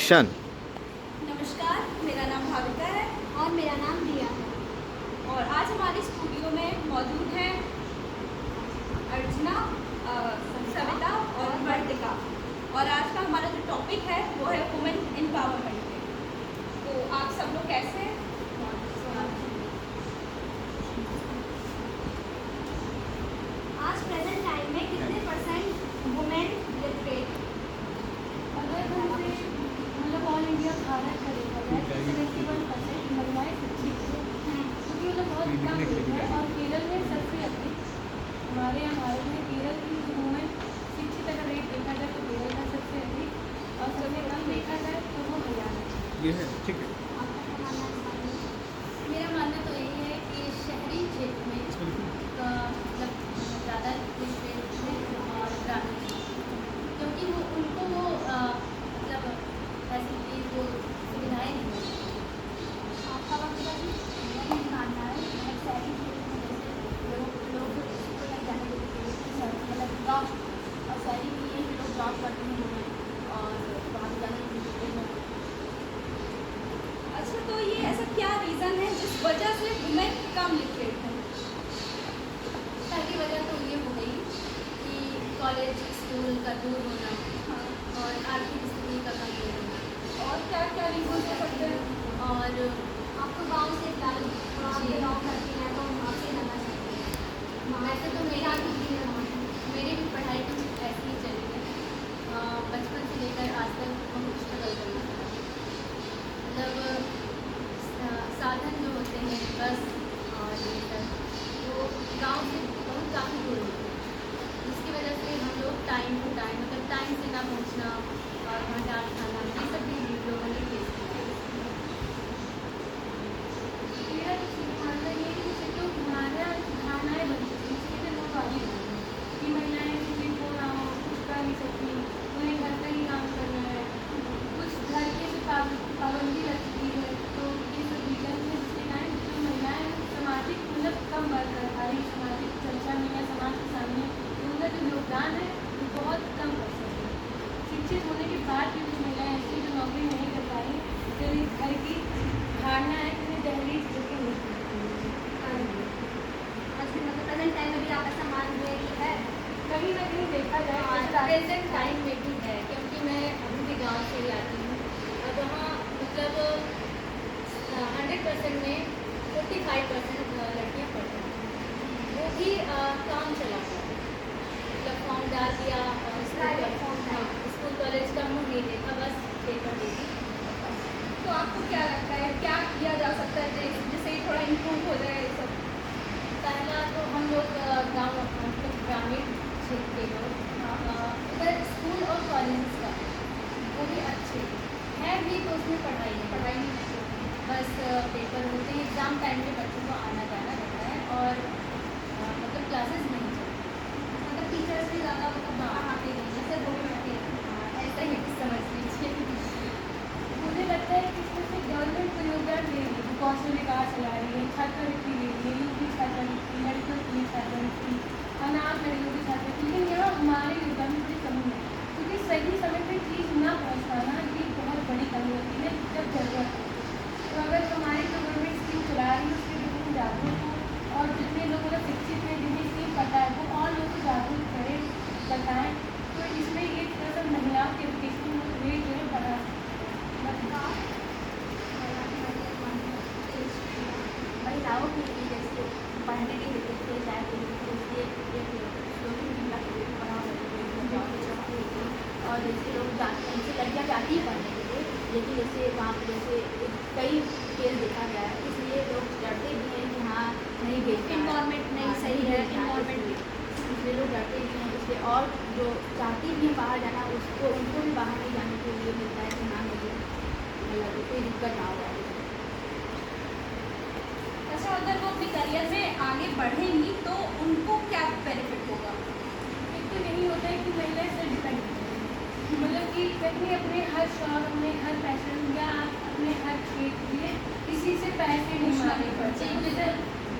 Action. नमस्कार, मेरा नाम भाविका है और मेरा नाम दिया है। और आज हमारे स्टूडियो में मौजूद हैं अर्चना, सविता और वर्तिका। और आज का हमारा जो टॉपिक है वो है वुमेन एम्पावरमेंट पे। तो आप सब लोग कैसे हैं? आज प्रेजेंट टाइम में कितने परसेंट वुमेन लिटरेट? अगर हमसे मतलब ऑल इंडिया भारत का देखा जाए 71% महिलाएं शिक्षित हैं, क्योंकि मतलब बहुत कम लोग हैं। और केरल में सबसे अधिक, हमारे यहाँ भारत में केरल की जो वुमेन शिक्षित अगर रेट देखा जाए तो केरल का सबसे अधिक, और सबसे कम देखा जाए तो वो हरियाणा। ये है ठीक है। मेरा मानना तो यही है कि शहरी क्षेत्र में मतलब ज़्यादा लिटरेट है और ग्रामीण, क्योंकि वो उनको वो मतलब फैसिलिटीज वो सुविधाएँ नहीं मिलती। आपका वक्त मेरा ये मानना है कि शहरी क्षेत्र में जैसे लोग स्कूल तक जाने के लिए मतलब जॉब, और शहरी में ये लोग जॉब करते हैं और वहाँ जाने के लिए। अच्छा, तो ये ऐसा क्या रीज़न है जिस वजह से वुमेन कम लिटरेट है? पहली वजह तो ये हो गई कि कॉलेज स्कूल का दूर होना और आर्थिक स्थिति का कमजोर होना। और क्या क्या रीज़न हो सकते हैं? और आपको गांव से फिलहाल आप बिलोंग करती हैं तो आपसे जानना चाहते हैं। वैसे तो मेरी भी पढ़ाई तो ऐसी ही चली है। बचपन से लेकर आज तक बहुत स्ट्रगल करना पड़ा। मतलब साधन जो होते हैं बस और ये सब वो गांव से बहुत काफ़ी दूर होते हैं, जिसकी वजह से हम लोग टाइम टू टाइम मतलब टाइम से ना पहुंचना और वहाँ डाल खाना ये सब भी लोगों ने फेस किया। मेरा मानना ये है कि जो हमारा धारणाएँ बनती हैं इसके लिए लोग आगे बढ़े कि महिलाएँ किसी को ना हो, कुछ कर नहीं सकती, उन्हें घर का ही काम करना है, कुछ घर के से पाबंदी लगती है। तो ये सब रीजन है जिसके कारण जो महिलाएँ सामाजिक मतलब कम बढ़ कर पा रही, सामाजिक चर्चा में या समाज के सामने उनका जो योगदान है वो बहुत कम कर सकते हैं। शिक्षित होने के बाद भी कुछ महिलाएँ ऐसी जो नौकरी नहीं कर पा रही, जो घर की धारणा है उन्हें दहलीज करके नहीं आज भी मतलब प्रेजेंट टाइम में भी आप ऐसा मान रहे हैं कि है? कहीं ना कहीं देखा जाए प्रेजेंट टाइम में भी है, क्योंकि मैं अभी भी गांव से ही आती हूँ और वहाँ मतलब 100% में 45% लड़कियाँ पढ़ती हैं, वो भी काम चला हुआ है। मतलब फॉर्म डाल दिया और स्कूल कॉलेज का मुँह नहीं देखा, बस पेपर दे दी। तो आपको क्या लगता है क्या किया जा सकता है जिससे ये थोड़ा इम्प्रूव हो जाए ये सब? पहला तो हम लोग गाँव मतलब ग्रामीण क्षेत्र के लोग उधर स्कूल और कॉलेज का वो भी अच्छे है भी, तो उसमें पढ़ाई नहीं होती, बस पेपर होते हैं। एग्ज़ाम टाइम में बच्चों को आना जाना रहता है और मतलब क्लासेस नहीं चलती, मतलब टीचर्स भी ज़्यादा मतलब पढ़ाते नहीं, जैसे वो पढ़ते हैं ऐसा ही समझ लीजिए। मुझे लगता है कि इसमें से गवर्नमेंट को योगदान दे रही है, कौशल विकास चला रही है, छात्रवृत्ति दे रही है, यूपी छात्रवृत्ति, लड़कियों के लिए छात्रवृत्ति, अनाथ लड़कियों की छात्रवृत्ति, लेकिन यहाँ हमारे योगदान में थोड़ी कमी है, क्योंकि सही समय पर चीज़ ना पहुँच पाना ये बहुत बड़ी कमी होती है जब ज़रूरत है। तो अगर हमारी जो गवर्नमेंट स्कीम चला रही है उसके लिए हम जागरूक हों और जितने लोग मतलब शिक्षित हैं जिन्हें स्कीम पता है वो और लोग को जागरूक करें, बताएँ, तो इसमें ये थोड़ा सा महिलाओं के एजुकेशन रेट जो है बढ़ा महिलाओं के लिए जैसे पढ़ने के लिए थे चाहे तो इसलिए और जैसे लोग जाते हैं, जैसे लड़कियाँ जाती हैं पढ़ने के लिए, लेकिन जैसे वहाँ पर जैसे कई केस देखा गया है, इसलिए लोग डरते भी हैं कि हाँ नहीं भेजते, इन्वायरमेंट नहीं सही है, इन्वायरमेंट इसलिए लोग डरते भी हैं। इसलिए और जो चाहती भी हैं बाहर जाना उनको भी बाहर नहीं जाने के लिए मिलता है कि हाँ मुझे कोई दिक्कत ना हो। अच्छा, अगर वो अपने करियर में आगे बढ़ेंगी तो उनको क्या बेनिफिट होगा? एक तो यही होता है कि महिलाएं सेल्फ डिपेंड होती हैं, मतलब कि कहीं अपने हर शौक, अपने हर पैशन या अपने हर खेत के लिए किसी से पैसे नहीं मांगने पड़ते।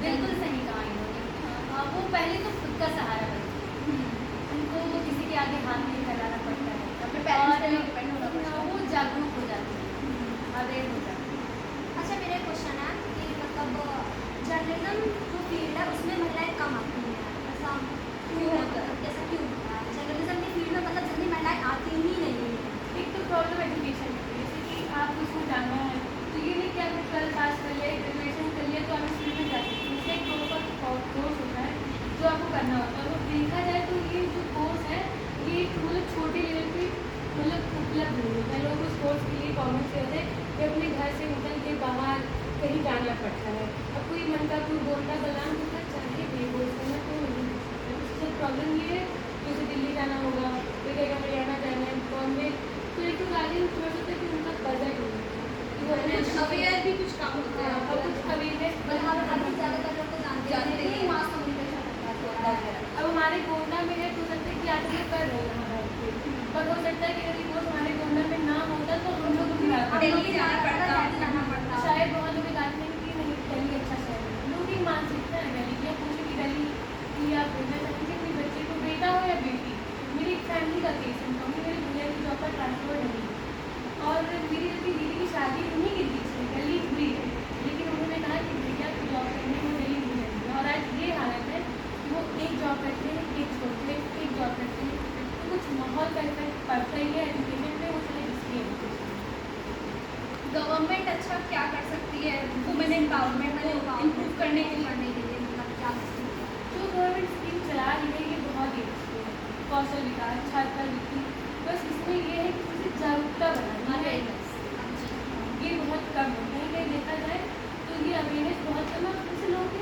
बिल्कुल सही कहा इन्होंने। वो पहले तो खुद का सहारा बनती है, उनको किसी के आगे हाथ नहीं फैलाना पड़ता है, अपने पेरेंट्स पे भी डिपेंड होना पड़ता है। वो जागरूक हो जाती मतलब जर्नलिज्म जो फील्ड है उसमें महिलाएं कम आती हैं, ऐसा क्यों होता है, ऐसा क्यों होता है? जर्नलिज्म की फील्ड में मतलब जल्दी महिलाएं आती ही नहीं है। एक तो प्रॉब्लम एजुकेशन की, जैसे कि आप उसमें जाना है तो ये नहीं कि आपने 12 पास कर लिया, ग्रेजुएशन कर लिया तो आप इस फील्ड में जा सकते हैं। इसका एक प्रॉपर कोर्स होता है जो आपको करना होता है। और देखा जाए तो ये जो कोर्स है ये मतलब छोटे लेवल पे मतलब उपलब्ध नहीं होता है। लोग उस कोर्स के लिए कॉमन से होते हैं कि अपने घर से निकल के बाहर कहीं जाना पड़ता है। अब कोई मन का कोई बोलता बलान के साथ चाहिए भी कोर्स करना तो नहीं कर सकता। उससे प्रॉब्लम ये है जैसे दिल्ली जाना होगा, कोई कहेगा हरियाणा जाना है, बॉम्बे, तो एक तो गार्जियन समझ सकते हैं कि उनका बजट होगा कि वो अपने अवेयर भी कुछ काम होते हैं और कुछ अवेयरनेस मतलब अभी ज़्यादातर लोग तो जानते हैं कि मास कम्युनिकेशन होता है। अब हमारे गोंडा में है तो सकते हैं कि आज हम लोग कर रहे हैं हमारा पर हो सकता है कि अगर ये कोर्स हमारे गोंडा में ना होता तो हम लोग भी दिल्ली जाना पड़ता, दिल्ली जाना पड़ता। शायद बहुत लोग जानते हैं कि नहीं दिल्ली अच्छा शहर है। लोग की मानसिकता है दिल्ली की। पूछे कि दिल्ली की आप भेजना चाहेंगे अपने बच्चे को, बेटा हो या बेटी। मेरी एक फैमिली का केस है, मम्मी मेरे भैया की जॉब पर ट्रांसफर नहीं और मेरी दीदी की शादी उन्हीं के बीच में दिल्ली हुई है, लेकिन उन्होंने कहा कि भैया की जॉब करने में दिल्ली नहीं जाएंगे। और आज ये हालत है कि वो एक जॉब करते हैं, एक छोड़ते हैं, एक जॉब करते हैं। तो कुछ माहौल का इफेक्ट पड़ता ही है एजुकेशन पे, वो चले जिसकी एजुकेशन। गवर्नमेंट अच्छा क्या कर सकती है वुमेन एम्पावरमेंट को इम्प्रूव करने के लिए? मतलब क्या सकती है? जो गवर्नमेंट स्कीम चला रही है ये बहुत ही अच्छी है। कौशल विकास, छात्रवृत्ति, बस इसमें ये है कि उसे जागरूकता बनानी है। ये बहुत कम है, कहीं कहीं देखा जाए तो ये अवेयरनेस बहुत कम है।